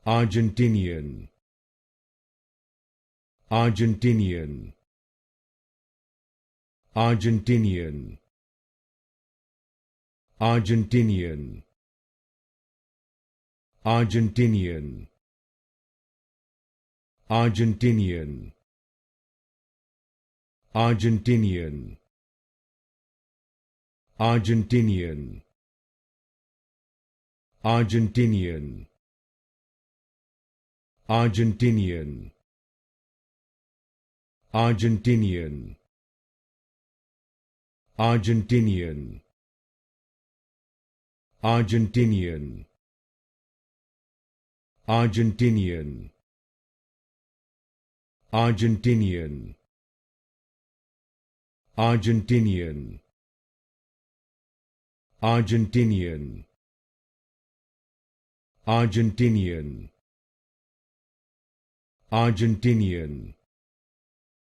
Argentinian, Argentinian, Argentinian, Argentinian, Argentinian, Argentinian, Argentinian, Argentinian, Argentinian, Argentinian, Argentinian, Argentinian, Argentinian, Argentinian, Argentinian, Argentinian, Argentinian, Argentinian, Argentinian,